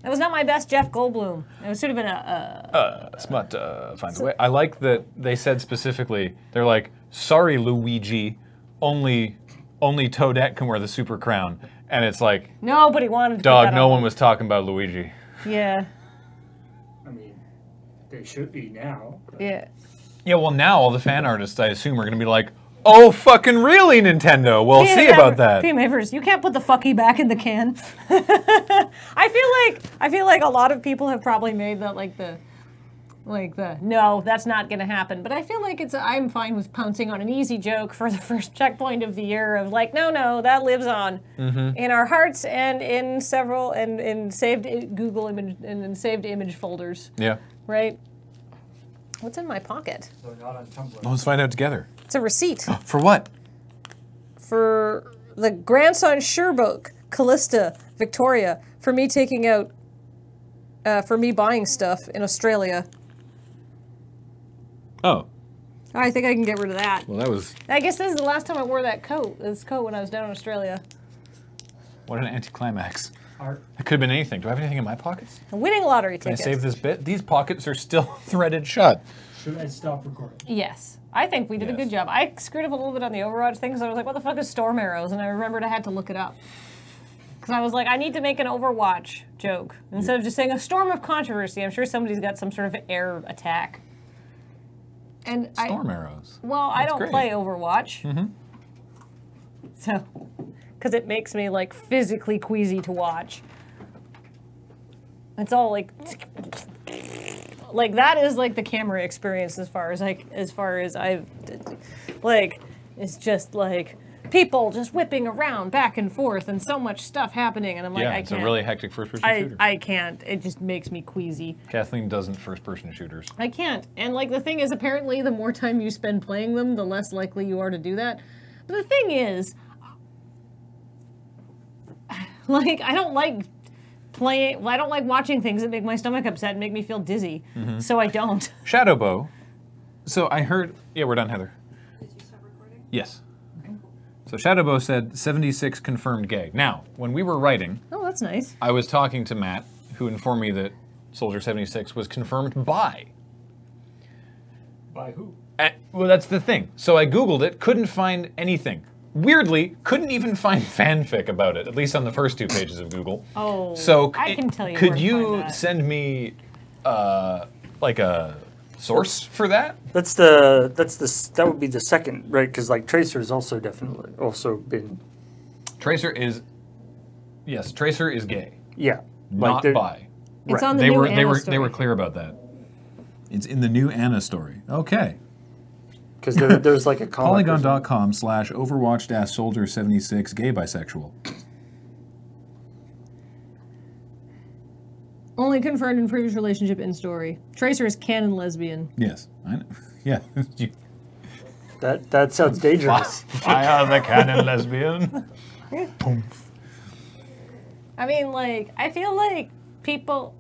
That was not my best Jeff Goldblum. It should have been a... Smut finds a way. I like that they said specifically, they're like, sorry, Luigi, only Toadette can wear the super crown. And it's like... Nobody wanted to dog, put that no on. one was talking about Luigi. Yeah. I mean, they should be now. Yeah. Yeah, well now all the fan artists, I assume, are going to be like, oh, fucking really, Nintendo? We'll see about that. PMavers, you can't put the fucky back in the can. I feel like a lot of people have probably made that no, that's not going to happen. But I feel like I'm fine with pouncing on an easy joke for the first checkpoint of the year of like, no, that lives on in our hearts and in several and in saved Google image and in saved image folders. Yeah. Right. What's in my pocket? So not on Tumblr. Well, let's find out together. It's a receipt. For what? For the grandson Sherbrooke, Callista, Victoria, for me taking out, for me buying stuff in Australia. Oh. I think I can get rid of that. Well, that was... I guess this is the last time I wore this coat when I was down in Australia. What an anticlimax. Art. It could have been anything. Do I have anything in my pockets? A winning lottery Can I ticket. save this bit? These pockets are still threaded shut. Should I stop recording? Yes. I think we did a good job. I screwed up a little bit on the Overwatch thing because I was like, what the fuck is storm arrows? And I remembered I had to look it up. Because I was like, I need to make an Overwatch joke. Instead of just saying a storm of controversy, I'm sure somebody's got some sort of air attack. And Storm arrows. Well, I don't great. play Overwatch. So, because it makes me like physically queasy to watch. It's all like that is like the camera experience as far as I've like it's just like people just whipping around back and forth and so much stuff happening and I'm like I it's can't. a really hectic first-person shooter. I can't. It just makes me queasy. Kathleen doesn't first-person shooters. I can't. And like the thing is apparently the more time you spend playing them, the less likely you are to do that. But the thing is like I don't like watching things that make my stomach upset and make me feel dizzy. So I don't. Shadowbow. So I heard... Yeah, we're done, Heather. Did you stop recording? Yes. So Shadowbow said 76 confirmed gay. Now, when we were writing, Oh, that's nice. I was talking to Matt, who informed me that Soldier 76 was confirmed by. By who? Well, that's the thing. So I Googled it, couldn't find anything. Weirdly, couldn't even find fanfic about it, at least on the first 2 pages of Google. Oh, So I can tell you where could to you find that. send me like a source for that? That would be the second, right? Because like Tracer's also definitely been. Tracer is, yes, Tracer is gay, Yeah. not they're- bi. It's on the They new were Anna they story. were clear about that. It's in the new Anna story. Okay. Because there's like a comic. Polygon.com/Overwatch-Soldier76 gay bisexual. Only confirmed in previous relationship in story. Tracer is canon lesbian. Yes, I know. Yeah. That sounds dangerous. I am the canon lesbian. Poof. I mean, like, I feel like people...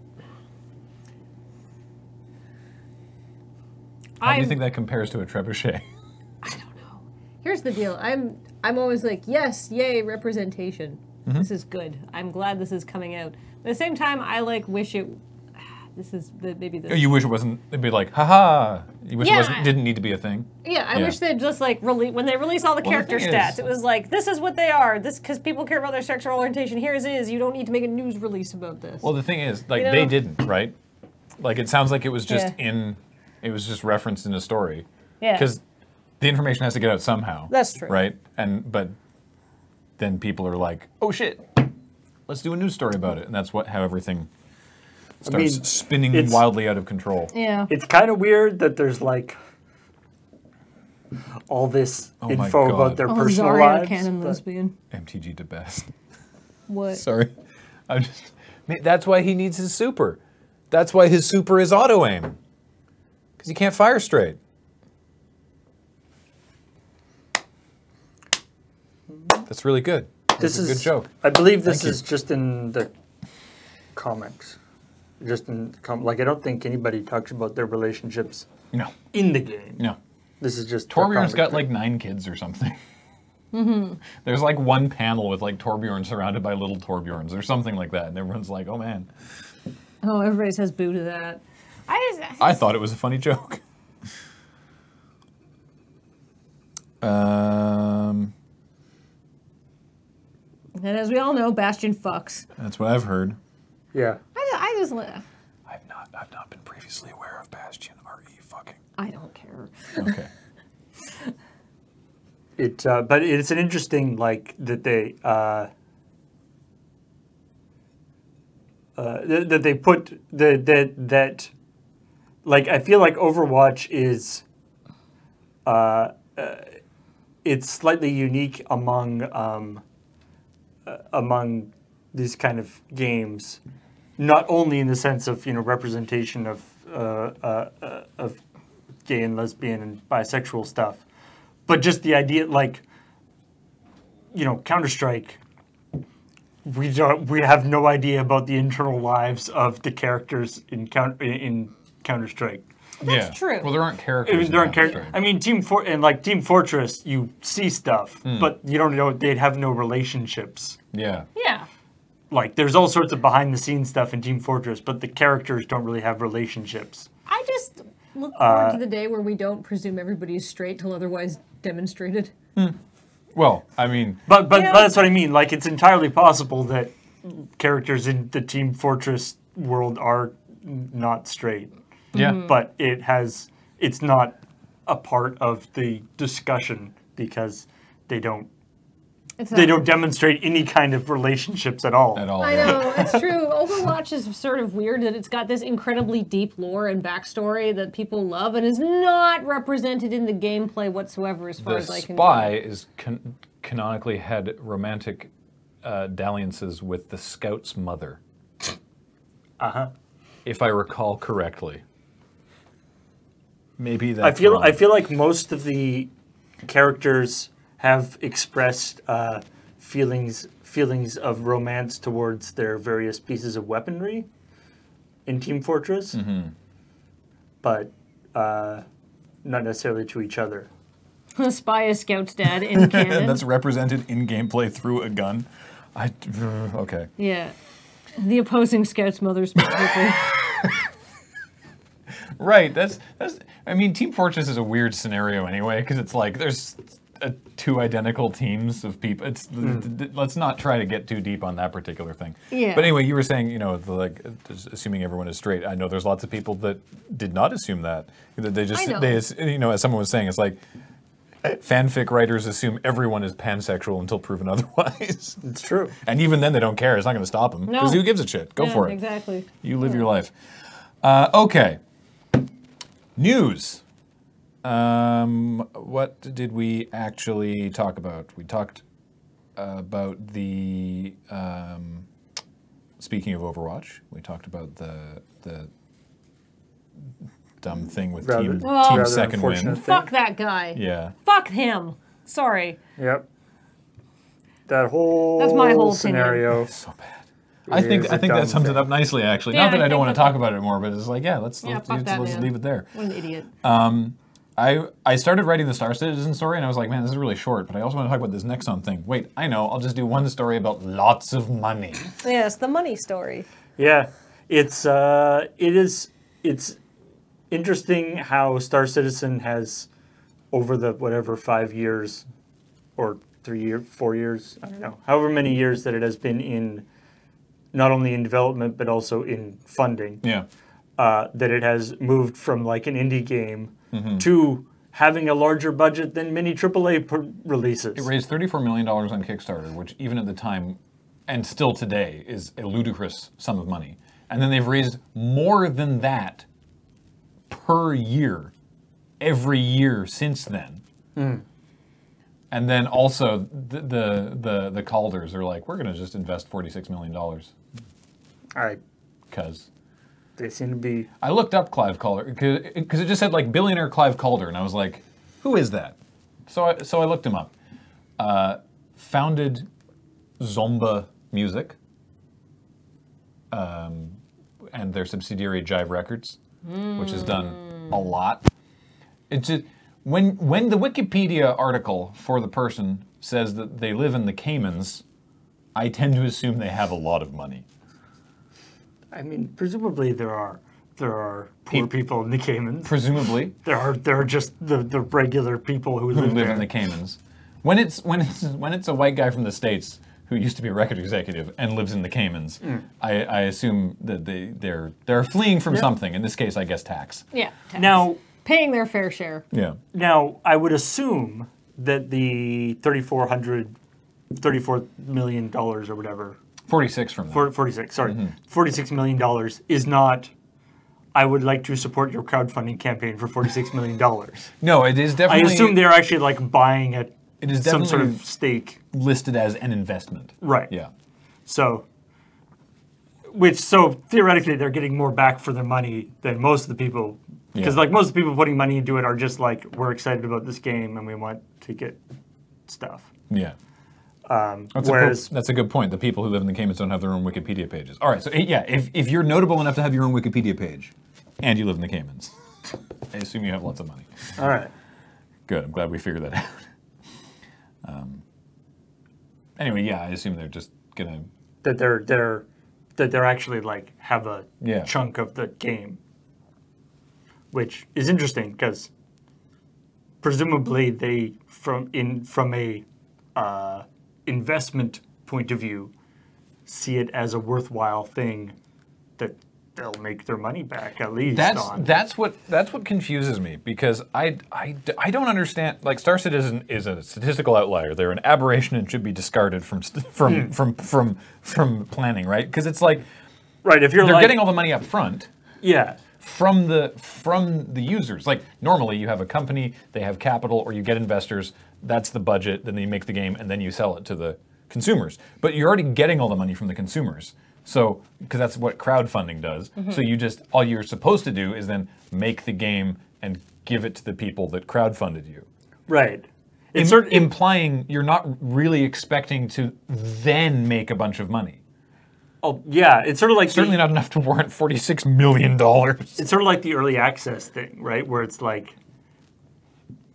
How do you think that compares to a trebuchet? I don't know. Here's the deal. I'm always like, yes, yay, representation. This is good. I'm glad this is coming out. At the same time, I like wish it. This is maybe this. You wish it wasn't. It'd be like, haha. You wish Yeah. it wasn't. Didn't need to be a thing. Yeah, I wish they'd just like when they release all the Well, the character thing stats, is- it was like this is what they are. This because people care about their sexual orientation. Here it is. You don't need to make a news release about this. Well, the thing is, like, You know? they didn't, right? Like, it sounds like it was just Yeah. it was just referenced in a story. Yeah. Because the information has to get out somehow. That's true. Right? But then people are like, oh shit, let's do a news story about it. And that's how everything starts spinning it's- wildly out of control. Yeah. It's kind of weird that there's like all this Oh my info God. about their Oh, personal Zarya lives. canon but- lesbian. MTG to best. What? Sorry. That's why he needs his super. That's why his super is auto aim. Because he can't fire straight. That's really good. That's a good joke. I believe this Thank you. is just in the comics. Just in like I don't think anybody talks about their relationships No. in the game. No. This is just Tormir's got comic. like 9 kids or something. There's like one panel with like Torbjorn surrounded by little Torbjorns or something like that, and everyone's like, "Oh man." Oh, everybody says boo to that. I thought it was a funny joke. And as we all know, Bastion fucks. That's what I've heard. Yeah. I just... I've not been previously aware of Bastion R.E. fucking. I don't care. Okay. But it's an interesting, like, that they that they put that like, I feel like Overwatch is it's slightly unique among these kind of games, not only in the sense of, you know, representation of gay and lesbian and bisexual stuff, but just the idea, like, you know, Counter-Strike, we have no idea about the internal lives of the characters in Counter-Strike. That's true. Well, there aren't characters. I mean, there aren't characters. I mean, Team Fortress, you see stuff, but you don't know. They'd have no relationships. Yeah. Yeah. Like, there's all sorts of behind-the-scenes stuff in Team Fortress, but the characters don't really have relationships. I just look forward to the day where we don't presume everybody is straight till otherwise demonstrated. Well, I mean, But that's what I mean. Like, it's entirely possible that characters in the Team Fortress world are not straight. yeah. But it's not a part of the discussion because they don't demonstrate any kind of relationships at all. At all. I know, it's true. Overwatch is sort of weird that it's got this incredibly deep lore and backstory that people love and is not represented in the gameplay whatsoever as far as I can The spy is canonically had romantic dalliances with the scout's mother. Uh-huh. If I recall correctly. Maybe that's I feel wrong. like most of the characters have expressed feelings of romance towards their various pieces of weaponry in Team Fortress, but not necessarily to each other. Spy is Scout's dad in canon. That's represented in gameplay through a gun. Okay. Yeah. The opposing Scout's mother specifically. Right. That's. I mean, Team Fortress is a weird scenario anyway, because it's like there's two identical teams of people. It's let's not try to get too deep on that particular thing. Yeah. But anyway, you were saying, you know, assuming everyone is straight. I know there's lots of people that did not assume that. They just, you know, as someone was saying, it's like fanfic writers assume everyone is pansexual until proven otherwise. It's true. And even then, they don't care. It's not going to stop them. Because who gives a shit? Go for it. Exactly. You live your life. Okay. News. What did we actually talk about? We talked about the, speaking of Overwatch, we talked about the dumb thing with Team Second Win. Fuck that guy. Yeah. Fuck him. Sorry. Yep. That whole That's my whole scenario. So bad. I think that sums it up nicely, actually. Yeah, Not that I don't want to talk that- about it more, but it's like, let's fuck that, man. leave it there. What an idiot. I started writing the Star Citizen story, and I was like, man, this is really short, but I also want to talk about this Nexon thing. Wait, I know, I'll just do one story about lots of money. Yes, the money story. Yeah, it's interesting how Star Citizen has, over the 5 years, or 4 years, I don't know, however many years that it has been in, not only in development but also in funding. Yeah. That it has moved from like an indie game to having a larger budget than many AAA releases. It raised $34 million on Kickstarter, which even at the time, and still today, is a ludicrous sum of money. And then they've raised more than that per year, every year since then. And then also the Calders are like, we're going to just invest $46 million. Because they seem to be. I looked up Clive Calder because it just said like billionaire Clive Calder, and I was like, who is that? So I looked him up. Founded Zomba Music and their subsidiary Jive Records, which has done a lot. It's just when the Wikipedia article for the person says that they live in the Caymans, I tend to assume they have a lot of money. I mean, presumably there are poor people in the Caymans. Presumably. There are just the regular people who live there. In the Caymans. When it's a white guy from the States who used to be a record executive and lives in the Caymans, I assume that they're fleeing from something. In this case, I guess tax. Yeah. Tax. Now, paying their fair share. Yeah. Now, I would assume that the $34 million or whatever. 46 from them. 46, sorry. $46 million is not, I would like to support your crowdfunding campaign for $46 million. No, it is definitely... I assume they're actually like buying it is some sort of stake. Listed as an investment. Right. Yeah. So theoretically they're getting more back for their money than most of the people. Because like most of the people putting money into it are just like, we're excited about this game and we want to get stuff. Yeah. That's a good point. The people who live in the Caymans don't have their own Wikipedia pages. All right, so yeah, if you're notable enough to have your own Wikipedia page, and you live in the Caymans, I assume you have lots of money. All right. Good. I'm glad we figured that out. Anyway, yeah, I assume they're just gonna that they're actually like have a Yeah. chunk of the game, which is interesting because presumably they from a investment point of view see it as a worthwhile thing that they'll make their money back at least. That's what confuses me, because I don't understand. Like, Star Citizen is a statistical outlier. They're an aberration and should be discarded from planning, right? Because it's like, right, if they're getting all the money up front. Yeah. From the users. Like, normally you have a company, they have capital, or you get investors, that's the budget, then you make the game, and then you sell it to the consumers. But you're already getting all the money from the consumers. So, because that's what crowdfunding does. So all you're supposed to do is then make the game and give it to the people that crowdfunded you. Right. Implying you're not really expecting to then make a bunch of money. Oh, yeah, it's sort of like... Certainly not enough to warrant $46 million. It's sort of like the early access thing, right? Where it's like,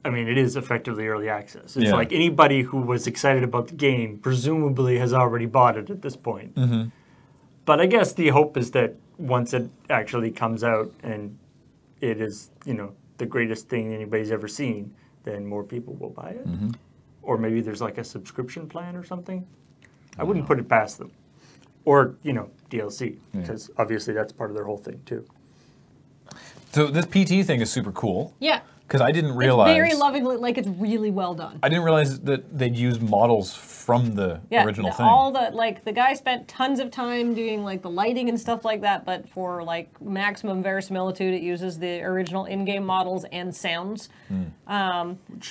I mean, it is effectively early access. It's like anybody who was excited about the game presumably has already bought it at this point. But I guess the hope is that once it actually comes out and it is, the greatest thing anybody's ever seen, then more people will buy it. Or maybe there's like a subscription plan or something. I wouldn't put it past them. Or, DLC, because obviously that's part of their whole thing, too. So this PT thing is super cool. Yeah. Because I didn't realize... It's very lovingly, like it's really well done. I didn't realize that they'd used models from the original thing. The guy spent tons of time doing like the lighting and stuff like that, but for like maximum verisimilitude, it uses the original in-game models and sounds.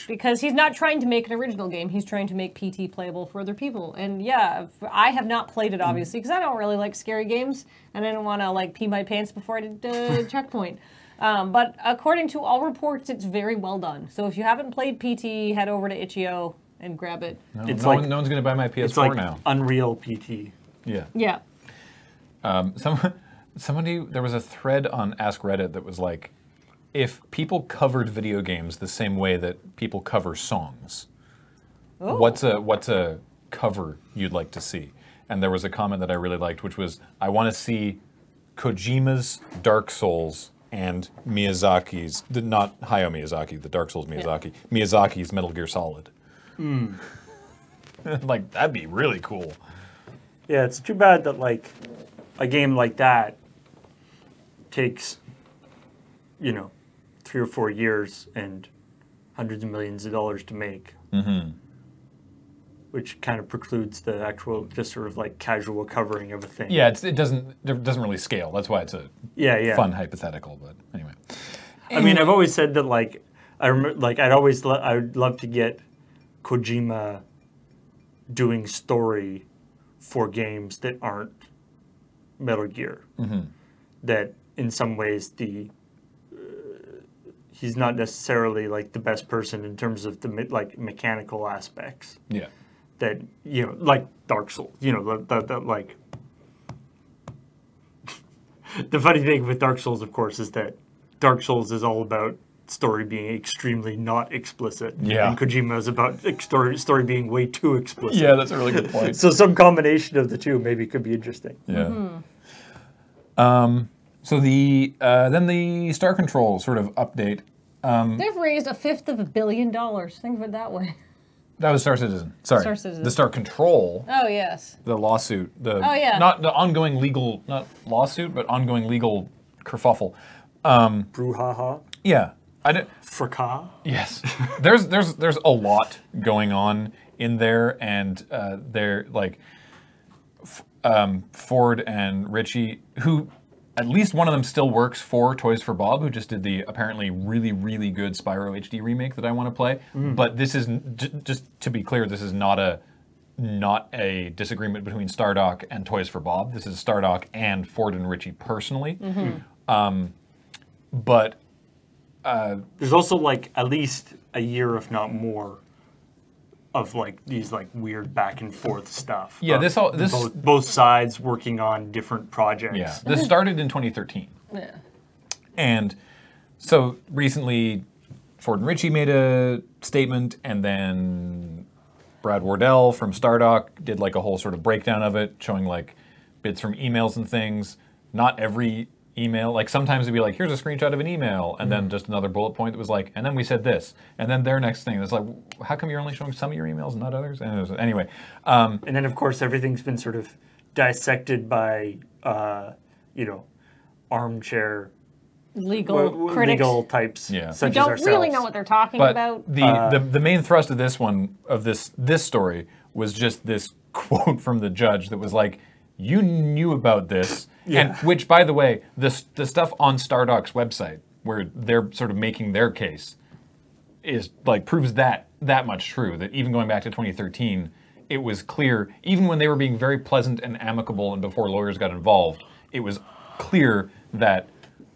Because he's not trying to make an original game, he's trying to make PT playable for other people. And yeah, I have not played it obviously, because I don't really like scary games, and I didn't want to like pee my pants before I did Checkpoint. But according to all reports, it's very well done. So if you haven't played PT, head over to Itch.io and grab it. No one's going to buy my PS4 it's like now. Unreal PT. Yeah. Yeah. Somebody, there was a thread on Ask Reddit that was like, if people covered video games the same way that people cover songs, what's a cover you'd like to see? And there was a comment that I really liked, which was, I want to see Kojima's Dark Souls and Miyazaki's, not Hayao Miyazaki, the Dark Souls Miyazaki, Miyazaki's Metal Gear Solid. Like, that'd be really cool. Yeah, it's too bad that, like, a game like that takes, 3 or 4 years and hundreds of millions of dollars to make. Which kind of precludes the actual, just sort of like casual covering of a thing. Yeah, it doesn't really scale. That's why it's a fun hypothetical. But anyway, I mean, I've always said that like I would love to get Kojima doing story for games that aren't Metal Gear. That in some ways he's not necessarily like the best person in terms of the mechanical aspects. Yeah. That, like Dark Souls, like... The funny thing with Dark Souls, of course, is that Dark Souls is all about story being extremely not explicit. Yeah. And Kojima's about story being way too explicit. Yeah, that's a really good point. So some combination of the two maybe could be interesting. Yeah. So then the Star Control sort of update. They've raised $500 million. Think of it that way. That was Star Citizen. Sorry. Star Citizen. The Star Control. Oh, yes. The lawsuit. Not the ongoing legal, not lawsuit, but ongoing legal kerfuffle. Brouhaha. Yeah. Fracas. Yes. There's a lot going on in there, and they're like Ford and Ritchie, who at least one of them still works for Toys for Bob, who just did the apparently really, really good Spyro HD remake that I want to play. But this is, just to be clear, this is not a disagreement between Stardock and Toys for Bob. This is Stardock and Ford and Ritchie personally. But there's also like at least a year, if not more, of like these like weird back and forth stuff. Yeah, both sides working on different projects. Yeah, this started in 2013. Yeah. And so recently, Ford and Ritchie made a statement, and then Brad Wardell from Stardock did like a whole sort of breakdown of it, showing like bits from emails and things. Not every email, like sometimes it'd be like, here's a screenshot of an email, and then just another bullet point that was like, and then we said this, and then their next thing. It's like, how come you're only showing some of your emails and not others? And anyway. And then of course everything's been sort of dissected by, armchair Legal critics. legal types, Yeah. such We don't as ourselves. really know what they're talking But about. the main thrust of this story was just this quote from the judge that was like, you knew about this, and which, by the way, the stuff on Stardock's website where they're sort of making their case is like proves that much true. That even going back to 2013, it was clear, even when they were being very pleasant and amicable, and before lawyers got involved, it was clear that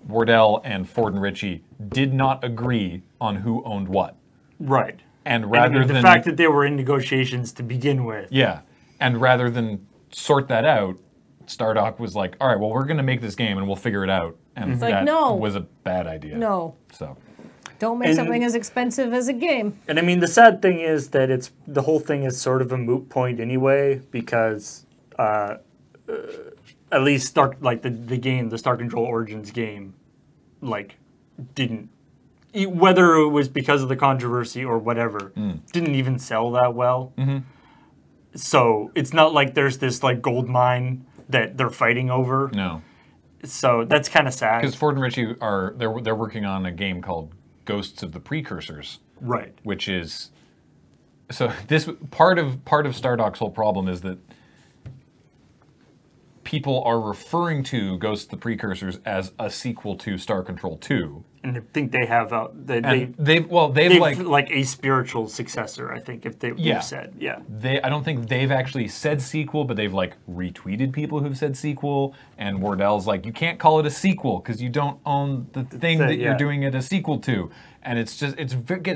Wardell and Ford and Ritchie did not agree on who owned what. Right. And rather the than fact that they were in negotiations to begin with. Yeah. And rather than sort that out, Stardock was like, all right, well, we're going to make this game and we'll figure it out. And It's that like, no. was a bad idea. No. So. Don't make something as expensive as a game. And I mean, the sad thing is that the whole thing is sort of a moot point anyway, because at least the game, the Star Control Origins game, like didn't, whether it was because of the controversy or whatever, didn't even sell that well. So it's not like there's this like gold mine that they're fighting over. No. So that's kind of sad. Because Ford and Ritchie they're working on a game called Ghosts of the Precursors. Right. Which is, so this part of Stardock's whole problem is that people are referring to Ghosts of the Precursors as a sequel to Star Control 2. And I think they have they've like a spiritual successor, I think, if they've said. Yeah. I don't think they've actually said sequel, but they've like retweeted people who've said sequel, and Wardell's like, you can't call it a sequel because you don't own the thing that you're doing it a sequel to. And it's just it's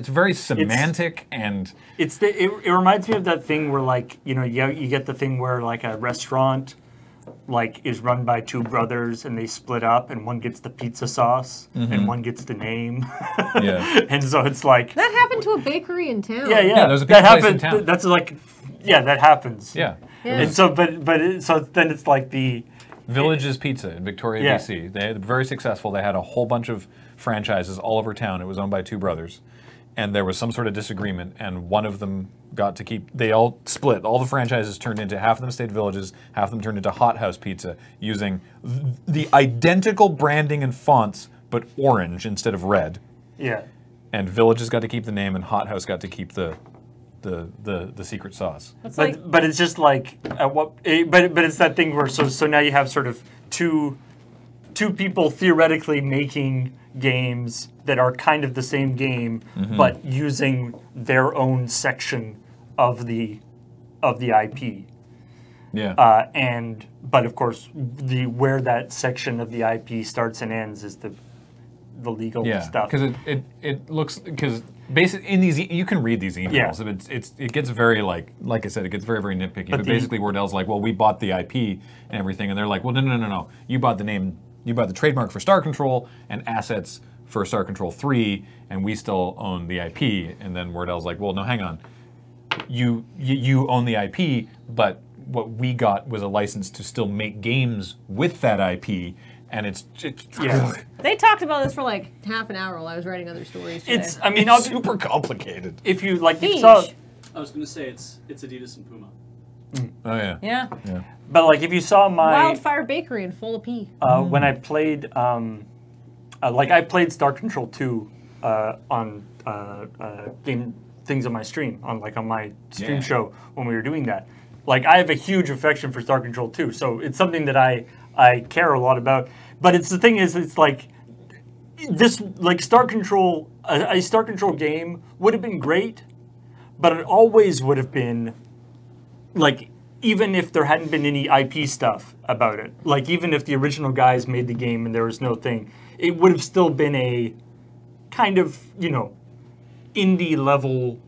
very semantic, and it reminds me of that thing where like, you get the thing where like a restaurant like is run by two brothers and they split up, and one gets the pizza sauce and one gets the name. Yeah. And so it's like that happened to a bakery in town. Yeah, there's a pizza place in town. That's like, that happens. Yeah. And so so then it's like the Village's Pizza in Victoria, BC. They had very successful. They had a whole bunch of franchises all over town. It was owned by two brothers, and there was some sort of disagreement, and one of them got to keep. They all split. All the franchises turned into, half of them stayed Villages, half of them turned into Hot House Pizza, using the identical branding and fonts, but orange instead of red. Yeah. And Villages got to keep the name, and Hot House got to keep the secret sauce. But it's just like but it's that thing where so now you have sort of two people theoretically making games that are kind of the same game, but using their own section of the IP. Yeah. But of course, where that section of the IP starts and ends is the legal stuff. Because it looks, because basically in these you can read these emails. Yeah. It gets very like I said, it gets very, very nitpicky. But basically Wardell's like, well, we bought the IP and everything, and they're like, well, no. You bought the name, you bought the trademark for Star Control and assets for Star Control 3, and we still own the IP. And then Wordell's like, well, no, hang on. You own the IP, but what we got was a license to still make games with that IP, and it's They talked about this for like half an hour while I was writing other stories today. it's super complicated. If you like, you Beige. saw, I was going to say it's Adidas and Puma. Oh yeah. Yeah. but like if you saw my Wildfire Bakery in full of pea. when I played, like I played Star Control 2 on game things on my stream on my stream show when we were doing that. Like I have a huge affection for Star Control 2, so it's something that I care a lot about. But it's the thing is, it's like this like Star Control a Star Control game would have been great, but it always would have been like, even if there hadn't been any IP stuff about it, like even if the original guys made the game and there was no thing, it would have still been a kind of, indie level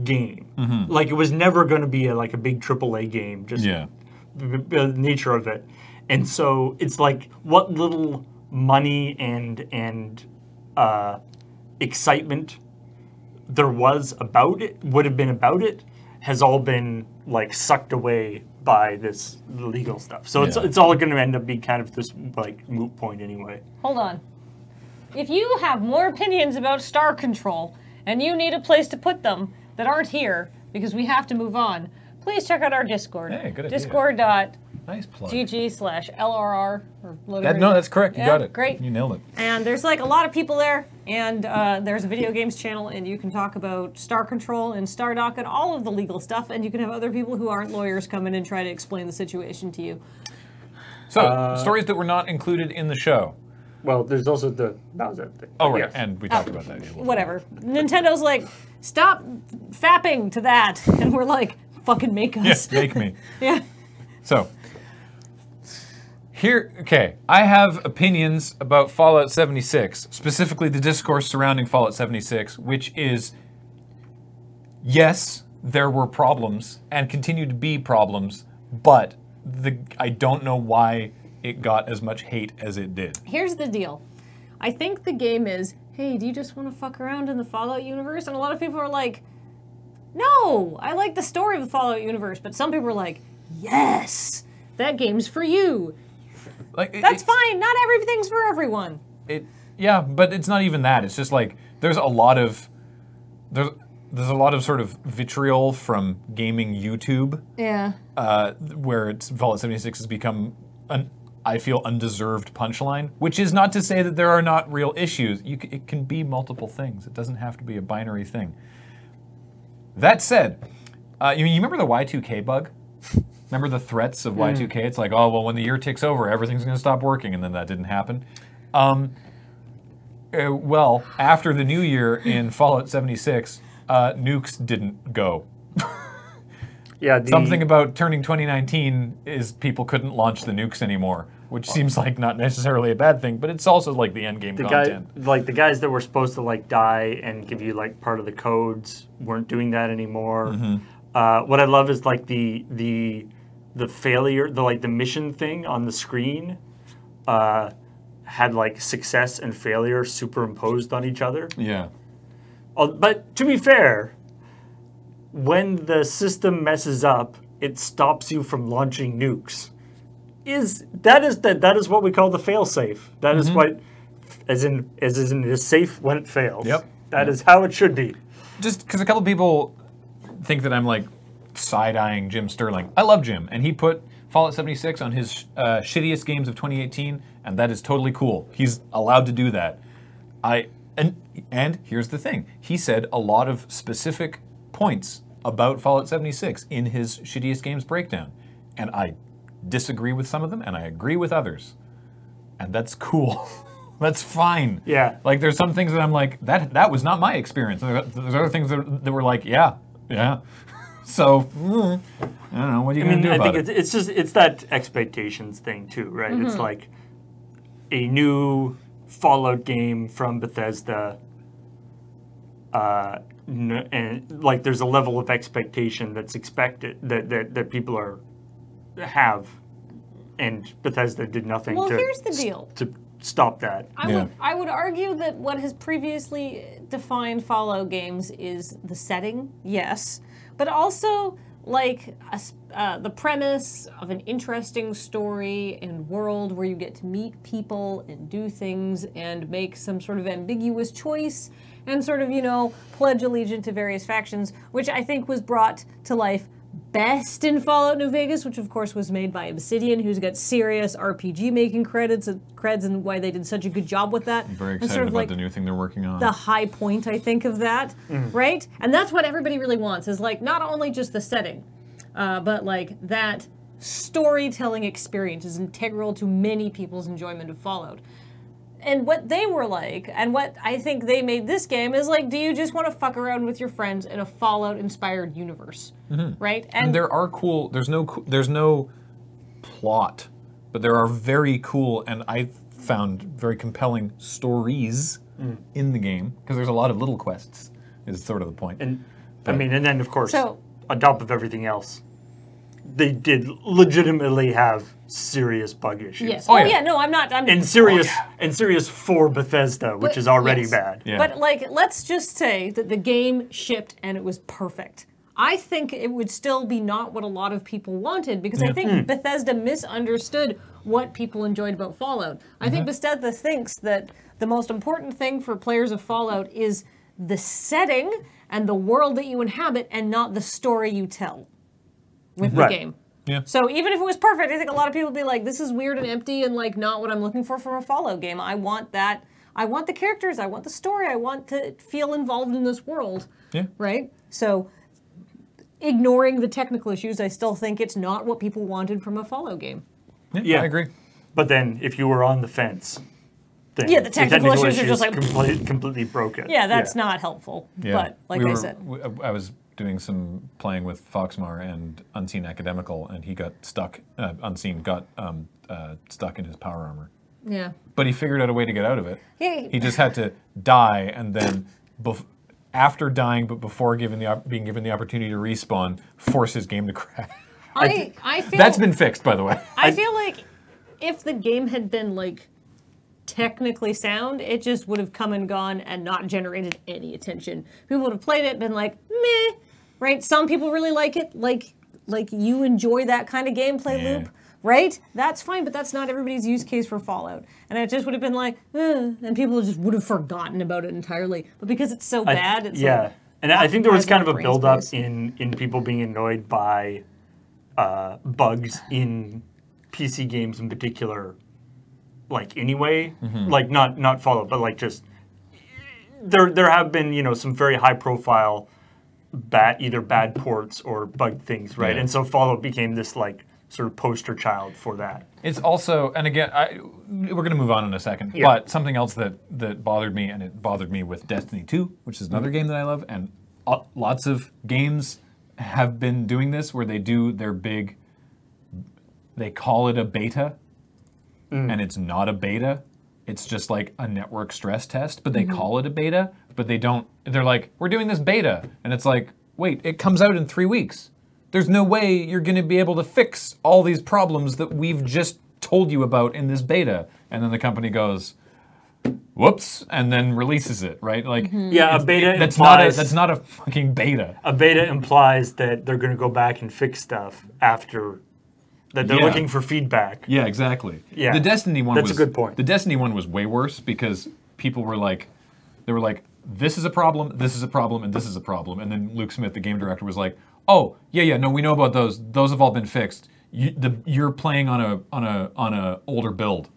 game. Like it was never going to be a big AAA game, just the nature of it. And so it's like what little money and excitement there was about it, would have been about it, has all been like sucked away by this legal stuff. So it's all going to end up being kind of this like moot point anyway. Hold on. If you have more opinions about Star Control and you need a place to put them that aren't here because we have to move on, please check out our Discord. Hey, good idea. Discord.gg/LRR. Nice plug. Or No, that's correct. You got it. Great. You nailed it. And there's like a lot of people there, and there's a video games channel, and you can talk about Star Control and Stardock and all of the legal stuff, and you can have other people who aren't lawyers come in and try to explain the situation to you. So, stories that were not included in the show. Well, there's also the Bowser thing. Oh, right. Yes. And we talked about that. Whatever. Nintendo's like, stop fapping to that. And we're like, fucking make us. Yes, make me. Yeah. So, I have opinions about Fallout 76, specifically the discourse surrounding Fallout 76, which is, yes, there were problems and continue to be problems, but I don't know why it got as much hate as it did. Here's the deal. I think the game is, hey, do you just want to fuck around in the Fallout universe? And a lot of people are like, no, I like the story of the Fallout universe. But some people are like, yes, that game's for you. That's fine. Not everything's for everyone. Yeah, but it's not even that. It's just like there's a lot of sort of vitriol from gaming YouTube. Yeah. Where Fallout 76 has become I feel undeserved punchline, which is not to say that there are not real issues. It can be multiple things. It doesn't have to be a binary thing. That said, you remember the Y2K bug? Remember the threats of Y2K? It's like, oh, well, when the year ticks over, everything's going to stop working, and then that didn't happen. Well, after the new year in Fallout 76, nukes didn't go. Yeah, something about turning 2019 is people couldn't launch the nukes anymore, which seems like not necessarily a bad thing, but it's also like the end game content. The guys that were supposed to like die and give you like part of the codes weren't doing that anymore. What I love is like the failure, the mission thing on the screen had like success and failure superimposed on each other. Yeah. But to be fair, when the system messes up, it stops you from launching nukes. That is what we call the failsafe. That is what, as in it is safe when it fails. Yep. That is how it should be. Just because a couple people think that I'm like side-eyeing Jim Sterling. I love Jim, and he put Fallout 76 on his shittiest games of 2018, and that is totally cool. He's allowed to do that. And here's the thing. He said a lot of specific points about Fallout 76 in his shittiest games breakdown. And I disagree with some of them, and I agree with others. And that's cool. That's fine. Yeah. Like, there's some things that I'm like, that was not my experience. There's other things that were like, yeah. So, I don't know, what are you going to do about it? I think it's that expectations thing, too, right? It's like a new Fallout game from Bethesda, and like there's a level of expectation that's expected that people have, and Bethesda did nothing Well, here's the deal. to stop that. I would argue that what has previously defined Fallout games is the setting, yes, but also like the premise of an interesting story and world where you get to meet people and do things and make some sort of ambiguous choice and sort of, pledge allegiance to various factions, which I think was brought to life best in Fallout New Vegas, which of course was made by Obsidian, who's got serious RPG making creds and why they did such a good job with that. I'm very And excited sort of about like the new thing they're working on. the high point, I think, of that, right? And that's what everybody really wants, is like not only just the setting, but like that storytelling experience is integral to many people's enjoyment of Fallout. And what they were like, and what I think they made this game is like, do you just want to fuck around with your friends in a Fallout-inspired universe, right? And there are cool. There's no plot, but there are very cool and I found very compelling stories in the game because there's a lot of little quests. Is sort of the point. And and then of course, So- on top of everything else, they did legitimately have serious bug issues. Yes. Oh, Oh, yeah. yeah. No, I'm not. And serious for Bethesda, which But- is already yes. bad. Yeah. But like, let's just say that the game shipped and it was perfect. I think it would still be not what a lot of people wanted because I think Bethesda misunderstood what people enjoyed about Fallout. I think Bethesda thinks that the most important thing for players of Fallout is the setting and the world that you inhabit and not the story you tell with the Right. game. Yeah. So even if it was perfect, I think a lot of people would be like, this is weird and empty and like not what I'm looking for from a Fallout game. I want that. I want the characters. I want the story. I want to feel involved in this world. Yeah. Right? So ignoring the technical issues, I still think it's not what people wanted from a Fallout game. Yeah. I agree. But then, if you were on the fence, then Yeah, the technical issues are just like- completely broken. Yeah, that's not helpful. Yeah. But like I said. I was doing some playing with Foxmar and Unseen Academical, and he got stuck. Unseen got stuck in his power armor, Yeah. but he figured out a way to get out of it. Yeah. He just had to die, and then after dying, but before being given the opportunity to respawn, force his game to crash. I feel That's been fixed, by the way. I feel like if the game had been like technically sound, it just would have come and gone and not generated any attention. People would have played it, been like, meh, right? Some people really like it, like you enjoy that kind of gameplay Yeah. loop, right? That's fine, but that's not everybody's use case for Fallout. And it just would have been like, and people just would have forgotten about it entirely. But because it's so bad, it's yeah. like, And I think there was occupies kind of our a brain build-up space. in people being annoyed by bugs in PC games in particular, like anyway, like not Fallout, but like just there have been some very high-profile either bad ports or bug things, right? Yeah. And so Fallout became this like sort of poster child for that. It's also, and again, we're going to move on in a second, Yeah. but something else that bothered me, and it bothered me with Destiny 2, which is another game that I love, and lots of games have been doing this, where they do their big, they call it a beta, and it's not a beta. It's just like a network stress test, but they call it a beta, but they don't, they're like, we're doing this beta, and it's like, wait, it comes out in 3 weeks. There's no way you're going to be able to fix all these problems that we've just told you about in this beta. And then the company goes, whoops, and then releases it, right? Like, Yeah, a beta that's implies not a fucking beta. a beta implies that they're going to go back and fix stuff after that. They're Yeah. looking for feedback. Yeah, exactly. Yeah. The Destiny one That's was a good point. The Destiny one was way worse because people were like, this is a problem, this is a problem, and this is a problem. And then Luke Smith, the game director, was like, oh, yeah, no, we know about those. Those have all been fixed. You're playing on a older build.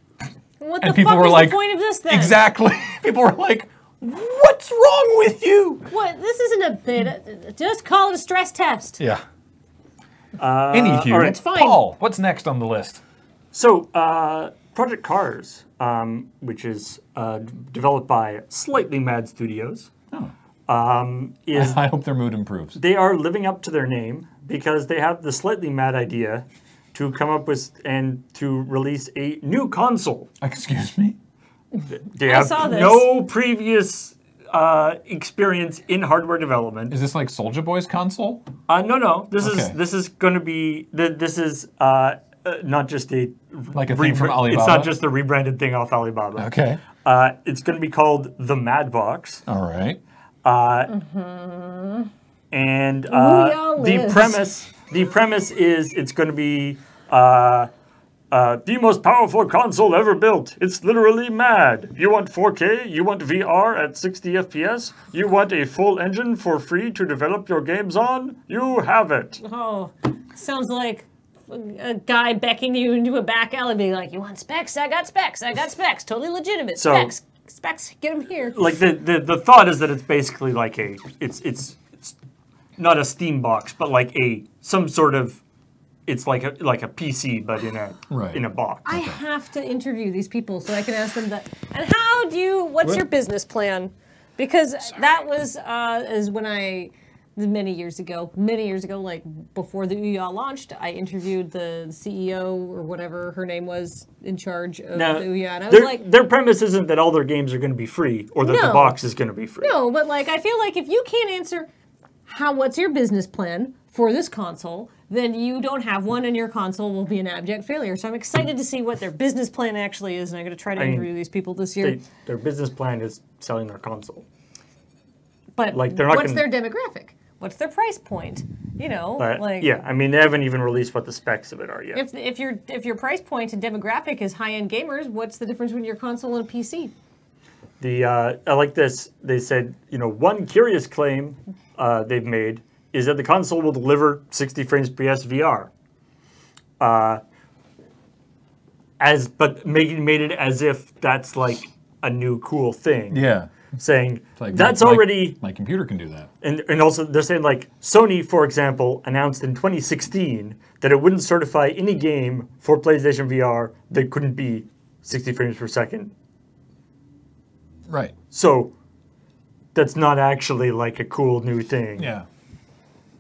what And the people fuck were is like, the point of this then? Exactly. People were like, what's wrong with you? What? This isn't a beta. Just call it a stress test. Yeah. Anywho, all right. It's fine. Paul, what's next on the list? So, Project Cars, which is developed by Slightly Mad Studios, is I hope their mood improves. they are living up to their name because they have the slightly mad idea to come up with and to release a new console. Excuse me? They I have saw this. no previous experience in hardware development. Is this like Soulja Boy's console? No. This Okay. is going to be this is not just a Like a thing from Alibaba? It's not just a rebranded thing off Alibaba. Okay. It's going to be called the Mad Box. All right. And Ouya the premise is it's going to be the most powerful console ever built. It's literally mad. You want 4K? You want VR at 60 FPS? You want a full engine for free to develop your games on? You have it. Oh, sounds like a guy beckoning you into a back alley being like, you want specs? I got specs. I got specs. Totally legitimate. So- Specs. Specs. Get them here. Like the thought is that it's basically like it's not a Steam box, but like some sort of it's like a PC, but in a box. I have to interview these people so I can ask them that. And what's your business plan? Because that was is when many years ago, like before the Ouya launched, I interviewed the CEO or whatever her name was in charge of the Ouya, and I was like, their premise isn't that all their games are going to be free or that the box is going to be free. no, but like I feel like if you can't answer what's your business plan for this console, then you don't have one, and your console will be an abject failure. So I'm excited to see what their business plan actually is, and I'm going to try to interview these people this year. Their business plan is selling their console. But like, they're not what's their demographic? What's their price point? You know, yeah, I mean, they haven't even released what the specs of it are yet. if your price point and demographic is high-end gamers, what's the difference between your console and a PC? I like this. They said, one curious claim they've made is that the console will deliver 60 frames per SVR. But made it as if that's like a new cool thing. Yeah. Saying Like that's already my computer can do that. and also they're saying like Sony, for example, announced in 2016 that it wouldn't certify any game for PlayStation VR that couldn't be 60 frames per second. Right. So that's not actually like a cool new thing. Yeah.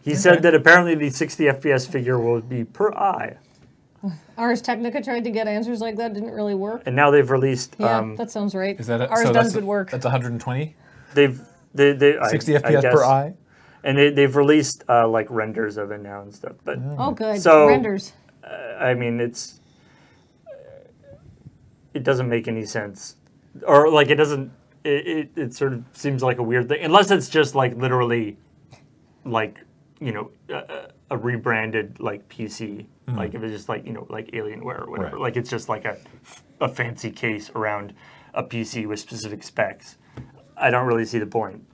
He said that apparently the 60 FPS figure will be per eye. Ars Technica tried to get answers like that, didn't really work. And now they've released. Yeah, that sounds right. Is that Ars does good work. That's 120. They 60 FPS per eye. And they've released like renders of it now and stuff. But Oh, good. So- Renders. I mean, it doesn't make any sense, or like it doesn't. It sort of seems like a weird thing, unless it's just like literally, like a rebranded like PC. Like if it's just like like Alienware or whatever. Right. Like it's just like a fancy case around a PC with specific specs. I don't really see the point.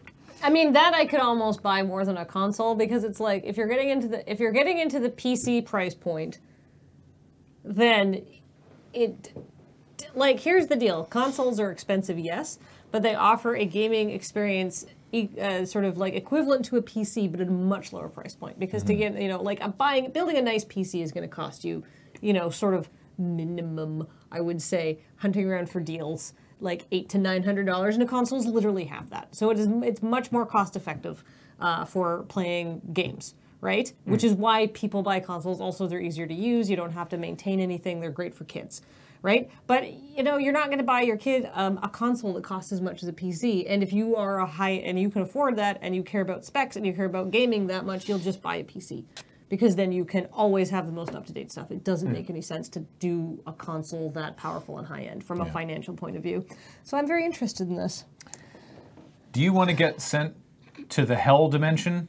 I mean, that I could almost buy more than a console, because it's like if you're getting into the PC price point, then here's the deal. Consoles are expensive, yes, but they offer a gaming experience sort of like equivalent to a PC, but at a much lower price point. Because to get, building a nice PC is going to cost you, sort of minimum, I would say, hunting around for deals, like $800 to $900, and a console is literally half that. So it's much more cost effective for playing games. Right? Which is why people buy consoles. Also, they're easier to use. You don't have to maintain anything. They're great for kids. Right? But, you're not going to buy your kid a console that costs as much as a PC. And if you are and you can afford that, and you care about specs, and you care about gaming that much, you'll just buy a PC. Because then you can always have the most up-to-date stuff. It doesn't make any sense to do a console that powerful and high-end from a financial point of view. So I'm very interested in this. Do you want to get sent to the hell dimension?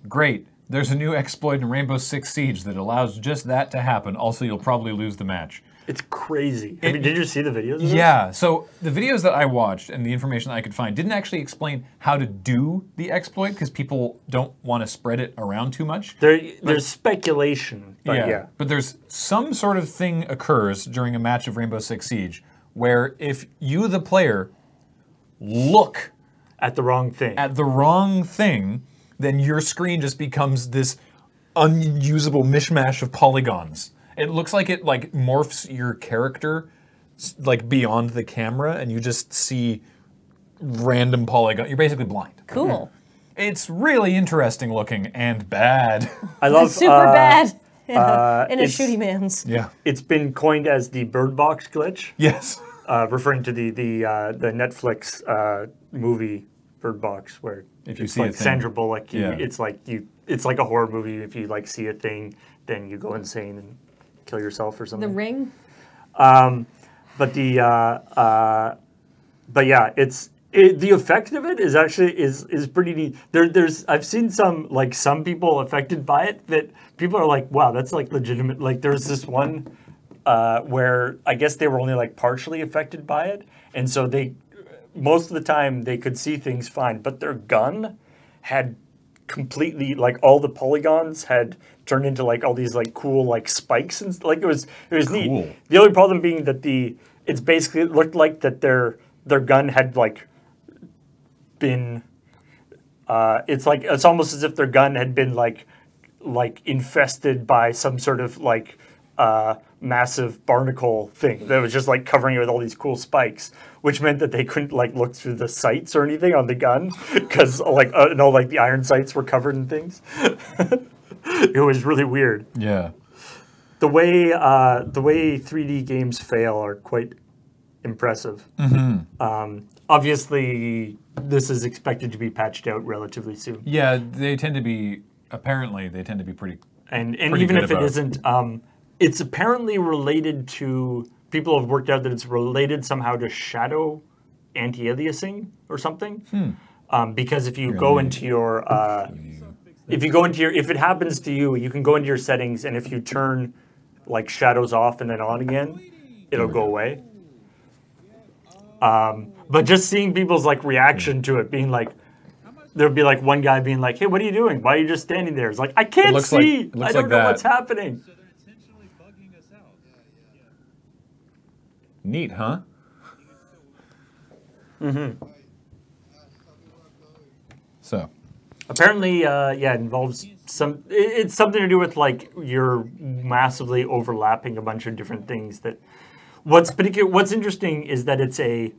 Great. There's a new exploit in Rainbow Six Siege that allows just that to happen. Also, you'll probably lose the match. It's crazy. Did you see the videos of this? Yeah, so the videos that I watched and the information that I could find didn't actually explain how to do the exploit, because people don't want to spread it around too much. There's speculation, but yeah. But there's some sort of thing occurs during a match of Rainbow Six Siege where if you, the player, look At the wrong thing, then your screen just becomes this unusable mishmash of polygons. It looks like it morphs your character beyond the camera, and you just see random polygons. You're basically blind. Cool. It's really interesting looking and bad. I love super bad in a it's- shooty man's. Yeah. It's been coined as the bird box glitch, Yes. referring to the Netflix movie Bird Box, where If you it's see like a thing. Sandra Bullock. Yeah. It's like a horror movie. If you see a thing, then you go insane and kill yourself or The something. ring. But yeah, the effect of it is actually is pretty neat. I've seen some people affected by it that people are like, wow, that's like legitimate. Like there's this one where I guess they were only like partially affected by it, and so most of the time they could see things fine, but their gun had completely like all the polygons had turned into like all these like cool like spikes and like it was neat. The only problem being that it's basically it looked like that their gun had like been it's almost as if their gun had been like infested by some sort of like massive barnacle thing that was just like covering it with all these cool spikes, which meant that they couldn't like look through the sights or anything on the gun because like the iron sights were covered in things. It was really weird. Yeah. The way 3D games fail are quite impressive. Obviously, this is expected to be patched out relatively soon. Yeah, they tend to be pretty. And pretty even good if it about isn't, it's apparently related to, people have worked out that it's related somehow to shadow anti-aliasing or something. Because if you go into your, if it happens to you, you can go into your settings, and if you turn like shadows off and then on again, it'll go away. But just seeing people's like reaction to it, being like, there'll be like one guy being like, "Hey, what are you doing? Why are you just standing there?" It's like, I can't see. I don't know what's happening. Neat, huh? So. Apparently, it involves it's something to do with like you're massively overlapping a bunch of different things. That what's interesting is that it's a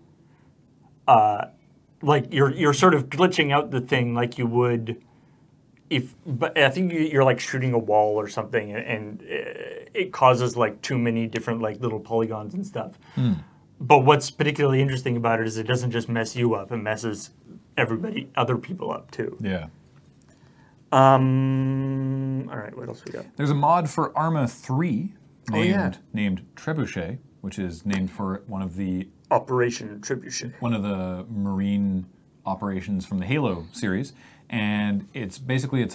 like you're sort of glitching out the thing like you would but I think you're like shooting a wall or something, and it causes like too many different like little polygons and stuff. But what's particularly interesting about it is it doesn't just mess you up; it messes other people up too. Yeah. All right, what else we got? There's a mod for Arma 3 named Trebuchet, which is named for one of the Operation Trebuchet. One of the marine operations from the Halo series, and it's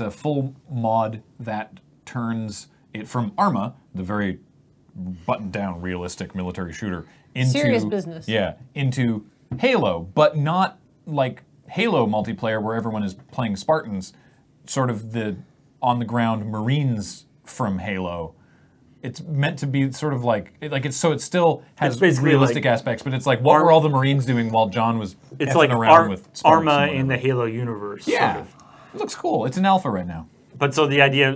a full mod that turns it from Arma, the very buttoned-down, realistic military shooter, into serious business. Yeah, into Halo, but not like Halo multiplayer where everyone is playing Spartans. Sort of the on-the-ground Marines from Halo. It's meant to be sort of like it still has realistic aspects, but it's like what were all the Marines doing while John was it's like around with Sparks Arma in the Halo universe. Yeah, sort of. It looks cool. It's an alpha right now. But so the idea